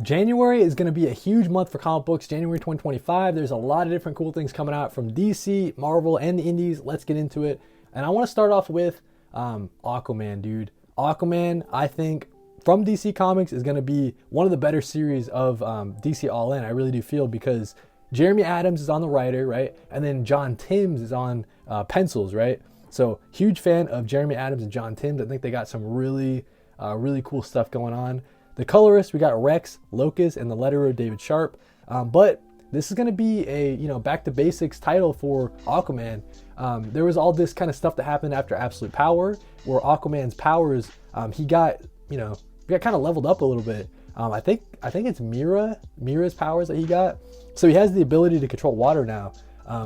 January is going to be a huge month for comic books. January 2025. There's a lot of different cool things coming out from DC, Marvel, and the indies. Let's get into it. And I want to start off with Aquaman, dude. Aquaman, I think, from DC Comics is going to be one of the better series of DC All In. I really do feel, because Jeremy Adams is on the writer, right? And then John Timms is on pencils, right? So huge fan of Jeremy Adams and John Timms. I think they got some really cool stuff going on. The colorist, we got Rex, Locus, and the letterer David Sharp. But this is going to be a back to basics title for Aquaman. There was all this kind of stuff that happened after Absolute Power, where Aquaman's powers, he got kind of leveled up a little bit. I think it's Mira's powers that he got. So he has the ability to control water now.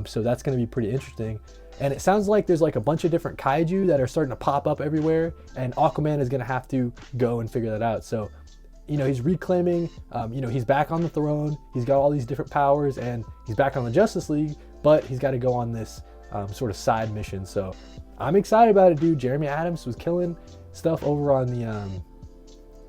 So that's going to be pretty interesting. And it sounds like there's like a bunch of different kaiju that are starting to pop up everywhere, and Aquaman is going to have to go and figure that out. So he's reclaiming, he's back on the throne. He's got all these different powers, and he's back on the Justice League, but he's got to go on this sort of side mission. So I'm excited about it, dude. Jeremy Adams was killing stuff over on the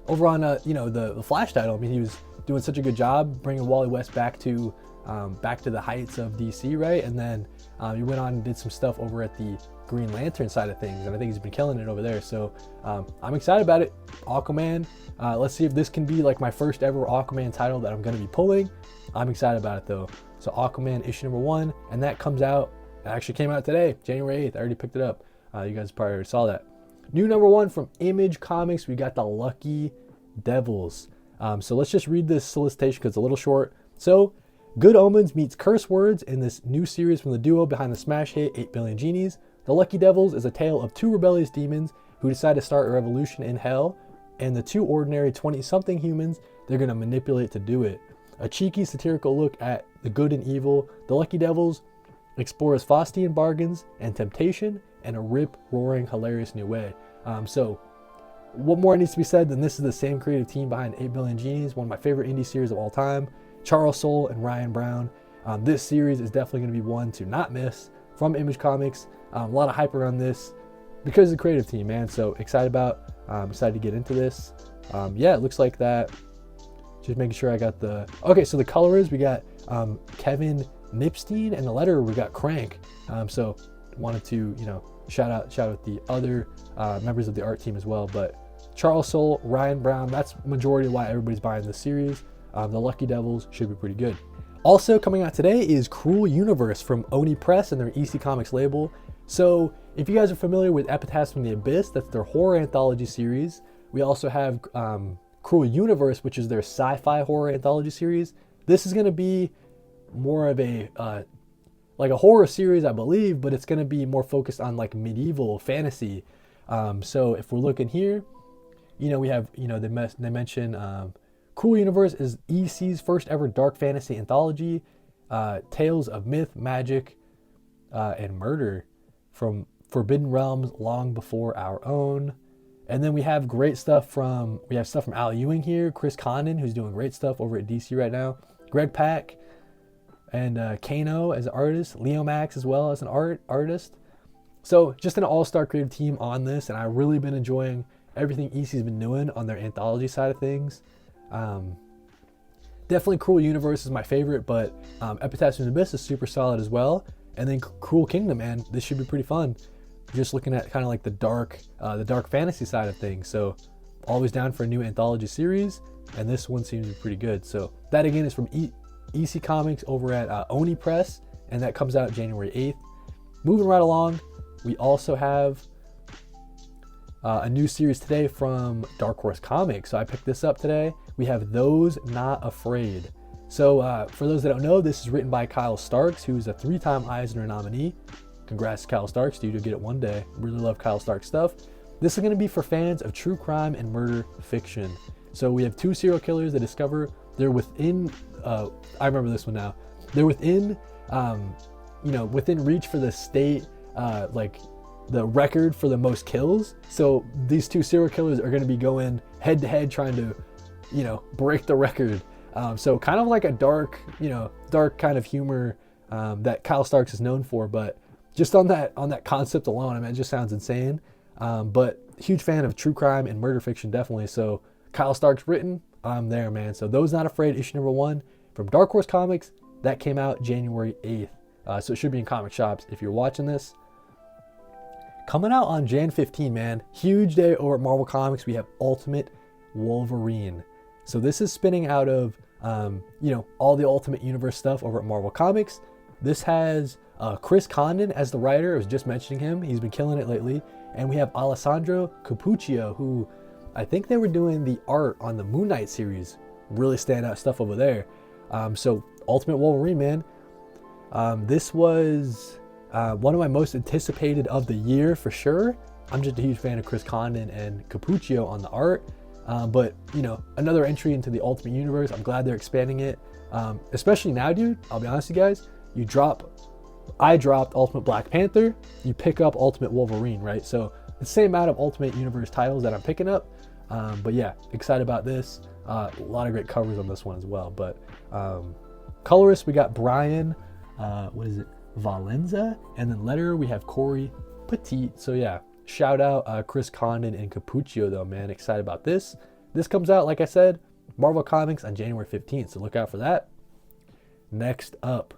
the Flash title. I mean, he was doing such a good job bringing Wally West back to the heights of DC, right? And then he went on and did some stuff over at the Green Lantern side of things, and I think he's been killing it over there. So I'm excited about it. Aquaman, let's see if this can be like my first ever Aquaman title that I'm going to be pulling. I'm excited about it though. So Aquaman issue number 1, and that comes out, it actually came out today, January 8th. I already picked it up. You guys probably already saw that. New number 1 from Image Comics, we got the Lucky Devils. So let's just read this solicitation because it's a little short. So, Good Omens meets Curse Words in this new series from the duo behind the smash hit 8 Billion Genies. The Lucky Devils is a tale of 2 rebellious demons who decide to start a revolution in hell, and the 2 ordinary 20-something humans they're going to manipulate to do it. A cheeky, satirical look at the good and evil, the Lucky Devils explores Faustian bargains and temptation in a rip-roaring, hilarious new way. So, what more needs to be said than this is the same creative team behind 8 Billion Genies, one of my favorite indie series of all time. Charles Soule and Ryan Brown. This series is definitely going to be one to not miss from Image Comics. A lot of hype around this because of the creative team, man. So excited to get into this. Yeah, it looks like that. Just making sure I got the... Okay, so the colorist, we got Kevin Nipstein, and the letterer, we got Crank. So wanted to, shout out the other members of the art team as well. But Charles Soule, Ryan Brown, that's majority of why everybody's buying this series. The Lucky Devils should be pretty good. Also coming out today is Cruel Universe from Oni Press and their EC Comics label. So if you guys are familiar with Epitaphs from the Abyss, that's their horror anthology series. We also have Cruel Universe, which is their sci-fi horror anthology series. This is going to be more of a like a horror series, I believe, but it's going to be more focused on like medieval fantasy. So if we're looking here, we have, they mention Cruel Universe is EC's first ever dark fantasy anthology, tales of myth, magic, and murder from forbidden realms long before our own. And then we have stuff from Al Ewing here, Chris Condon, who's doing great stuff over at DC right now, Greg Pak, and Kano as an artist, Leo Max as well as an artist. So just an all-star creative team on this, and I've really been enjoying everything EC's been doing on their anthology side of things. Definitely Cruel Universe is my favorite, but Epitaphs from the Abyss is super solid as well. And then Cruel Kingdom, man, this should be pretty fun. Just looking at kind of like the dark fantasy side of things. So always down for a new anthology series, and this one seems to be pretty good. So that again is from EC Comics over at Oni Press, and that comes out January 8th. Moving right along, we also have a new series today from Dark Horse Comics. So I picked this up today. We have Those Not Afraid. So for those that don't know, this is written by Kyle Starks, who's a 3-time Eisner nominee. Congrats to Kyle Starks, dude. You'll get it one day. Really love Kyle Starks stuff. This is going to be for fans of true crime and murder fiction. So we have 2 serial killers that discover they're within, I remember this one now. They're within, within reach for the state, the record for the most kills. So these 2 serial killers are going to be going head to head trying to, break the record. So kind of like a dark kind of humor that Kyle Starks is known for, but just on that concept alone, I mean, it just sounds insane. But huge fan of true crime and murder fiction, definitely. So Kyle Starks written, I'm there, man. So Those Not Afraid, issue number 1 from Dark Horse Comics, that came out January 8th. So it should be in comic shops if you're watching this. Coming out on Jan 15, man. Huge day over at Marvel Comics. We have Ultimate Wolverine. So this is spinning out of, all the Ultimate Universe stuff over at Marvel Comics. This has Chris Condon as the writer. I was just mentioning him. He's been killing it lately. And we have Alessandro Cappuccio, who I think they were doing the art on the Moon Knight series. Really standout stuff over there. So Ultimate Wolverine, man. This was one of my most anticipated of the year for sure. I'm just a huge fan of Chris Condon and Cappuccio on the art. But another entry into the Ultimate Universe. I'm glad they're expanding it. Especially now, dude. I'll be honest with you guys. I dropped Ultimate Black Panther. You pick up Ultimate Wolverine, right? So the same amount of Ultimate Universe titles that I'm picking up. But yeah, excited about this. A lot of great covers on this one as well. But colorist, we got Brian, Valenza, and then letter we have Corey Petit. So yeah, shout out Chris Condon and Cappuccio though, man. Excited about this. This comes out, like I said, Marvel Comics on January 15th. So look out for that. Next up,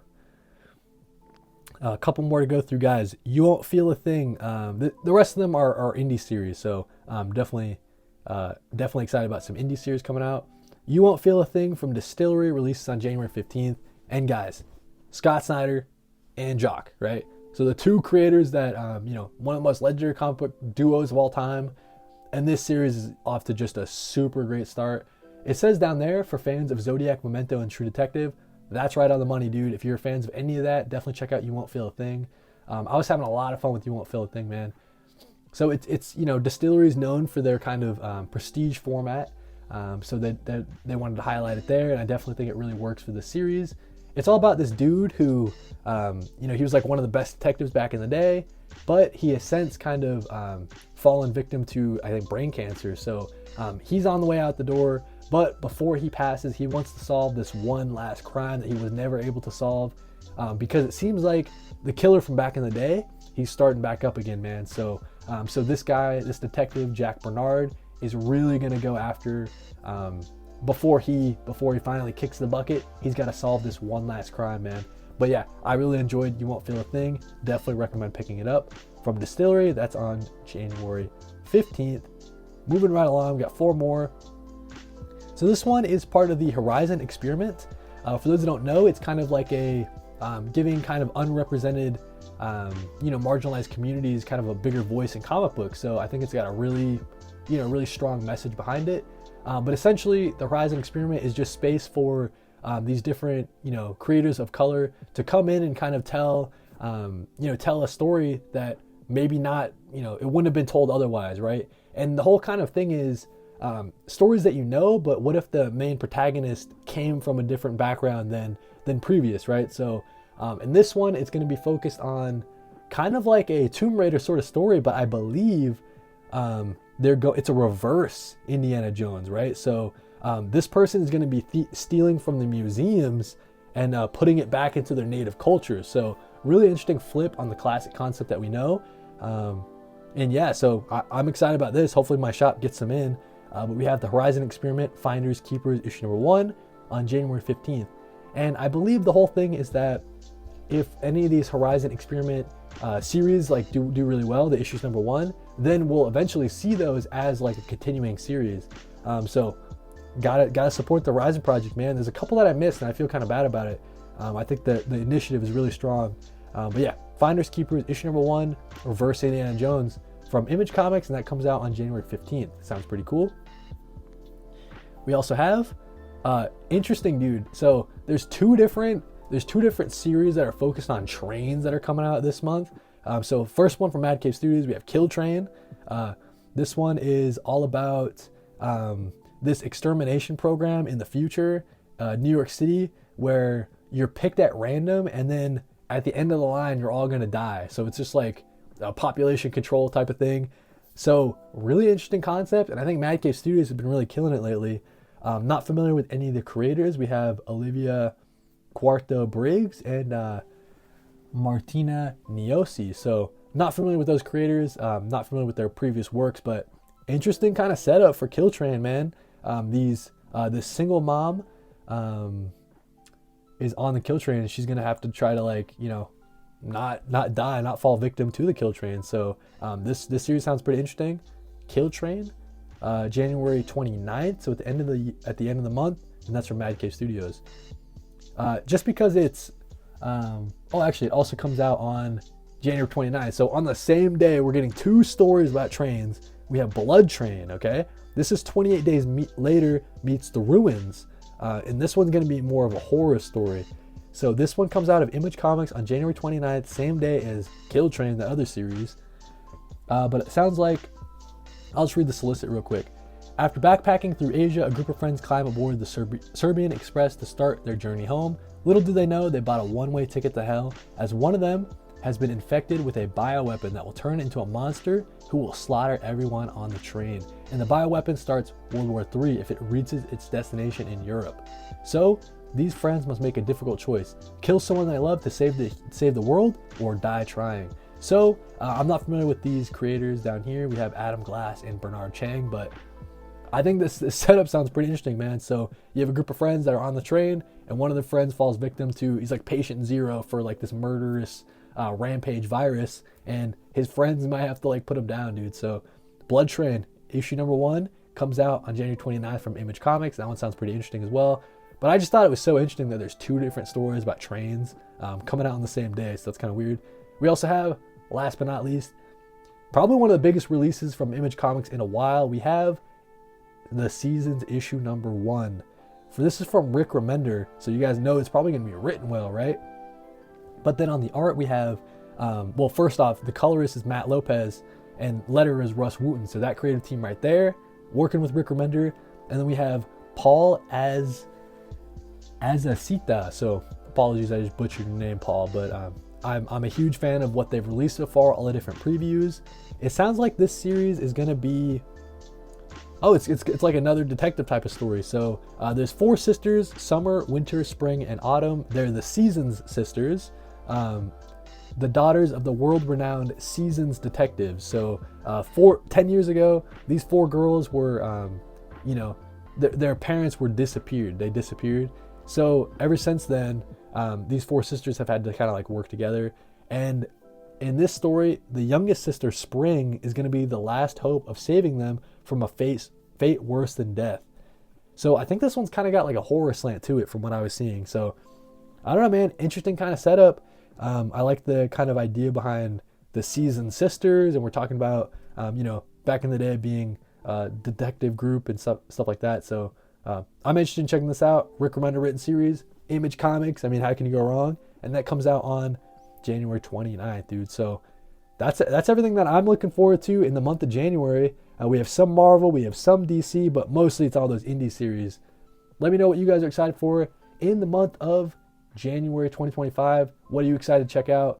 a couple more to go through, guys. You Won't Feel a Thing. The rest of them are indie series, so definitely excited about some indie series coming out. You Won't Feel a Thing from Distillery releases on January 15th. And guys, Scott Snyder and Jock, right? So the two creators that, one of the most legendary comic book duos of all time. And this series is off to just a super great start. It says down there, for fans of Zodiac, Memento, and True Detective. That's right on the money, dude. If you're fans of any of that, definitely check out You Won't Feel a Thing. I was having a lot of fun with You Won't Feel a Thing, man. So it's Distillery is known for their kind of prestige format. So they wanted to highlight it there, and I definitely think it really works for the series. It's all about this dude who, he was like one of the best detectives back in the day, but he has since kind of fallen victim to, I think, brain cancer. So he's on the way out the door, but before he passes, he wants to solve this one last crime that he was never able to solve, because it seems like the killer from back in the day, he's starting back up again, man. So this detective, Jack Bernard, is really going to go after, before he finally kicks the bucket, he's got to solve this one last crime, man. But yeah, I really enjoyed You Won't Feel a Thing. Definitely recommend picking it up from Distillery. That's on January 15th. Moving right along, we got 4 more. So this one is part of the Horizon experiment. For those who don't know, it's kind of like a giving kind of unrepresented, marginalized communities kind of a bigger voice in comic books. So I think it's got a really strong message behind it. But essentially, the Horizon experiment is just space for these different, creators of color to come in and kind of tell a story that maybe not, it wouldn't have been told otherwise, right? And the whole kind of thing is stories that but what if the main protagonist came from a different background than previous, right? So in this one, it's going to be focused on kind of like a Tomb Raider sort of story, but I believe it's a reverse Indiana Jones, right? So this person is going to be stealing from the museums and putting it back into their native culture. So really interesting flip on the classic concept that we know. And yeah, so I'm excited about this. Hopefully my shop gets them in. But we have the Horizon Experiment, Finders Keepers, issue number 1 on January 15th. And I believe the whole thing is that if any of these Horizon Experiment series like do really well, the issues number 1, then we'll eventually see those as like a continuing series. So gotta support the Horizon Project, man. There's a couple that I missed and I feel kind of bad about it. I think the initiative is really strong. But yeah, Finders Keepers, issue number 1, Reverse Indiana Jones from Image Comics, and that comes out on January 15th. Sounds pretty cool. We also have interesting, dude. So there's two different series that are focused on trains that are coming out this month. So first one from Mad Cave Studios, we have Kill Train. This one is all about this extermination program in the future, New York City, where you're picked at random and then at the end of the line, you're all going to die. So it's just like a population control type of thing. So really interesting concept. And I think Mad Cave Studios has been really killing it lately. Not familiar with any of the creators. We have Olivia Quarto Briggs and Martina Niosi. So not familiar with those creators, not familiar with their previous works, but interesting kind of setup for Kill Train, man. These this single mom is on the kill train, and she's gonna have to try to, like, you know, not die, not fall victim to the kill train. So this series sounds pretty interesting. Kill Train, January 29th, so at the end of the month, and that's from Mad Cave Studios. Just because it's actually it also comes out on January 29th. So on the same day, we're getting two stories about trains. We have Blood Train, okay? This is 28 Days Later meets The Ruins. And this one's going to be more of a horror story. So this one comes out of Image Comics on January 29th, same day as Kill Train, the other series. But it sounds like, I'll just read the solicit real quick. After backpacking through Asia, a group of friends climb aboard the Serbian Express to start their journey home. Little do they know they bought a one-way ticket to hell, as one of them has been infected with a bioweapon that will turn into a monster who will slaughter everyone on the train. And the bioweapon starts World War III if it reaches its destination in Europe. So these friends must make a difficult choice: kill someone they love to save the world, or die trying. So I'm not familiar with these creators down here. We have Adam Glass and Bernard Chang, but I think this setup sounds pretty interesting, man. So you have a group of friends that are on the train, and one of the friends falls victim to, he's like patient zero for like this murderous rampage virus, and his friends might have to like put him down, dude. So Blood Train, issue number 1, comes out on January 29th from Image Comics. That one sounds pretty interesting as well. But I just thought it was so interesting that there's two different stories about trains coming out on the same day, so that's kind of weird. We also have, last but not least, probably one of the biggest releases from Image Comics in a while. We have the Seasons issue number 1. For this is from Rick Remender, so you guys know it's probably going to be written well, right? But then on the art we have, well, first off, the colorist is Matt Lopez and letterer is Russ Wooten. So that creative team right there, working with Rick Remender. And then we have Paul Azacita. So apologies, I just butchered your name, Paul. But I'm a huge fan of what they've released so far, all the different previews. It sounds like this series is going to be, it's like another detective type of story. So there's 4 sisters: summer, winter, spring, and autumn. They're the Seasons sisters, the daughters of the world-renowned Seasons detectives. So 10 years ago, these 4 girls were, their parents were disappeared. They disappeared. So ever since then, these 4 sisters have had to kind of like work together. And in this story, the youngest sister, Spring, is going to be the last hope of saving them from a fate worse than death. So I think this one's kind of got like a horror slant to it from what I was seeing. So I don't know, man. Interesting kind of setup. I like the kind of idea behind the Seasons sisters, and we're talking about, back in the day being a detective group and stuff like that. So I'm interested in checking this out. Rick Remender written series, Image Comics. I mean, how can you go wrong? And that comes out on January 29th, dude. So that's everything that I'm looking forward to in the month of January. We have some Marvel, we have some DC, but mostly it's all those indie series. Let me know what you guys are excited for in the month of January 2025. What are you excited to check out?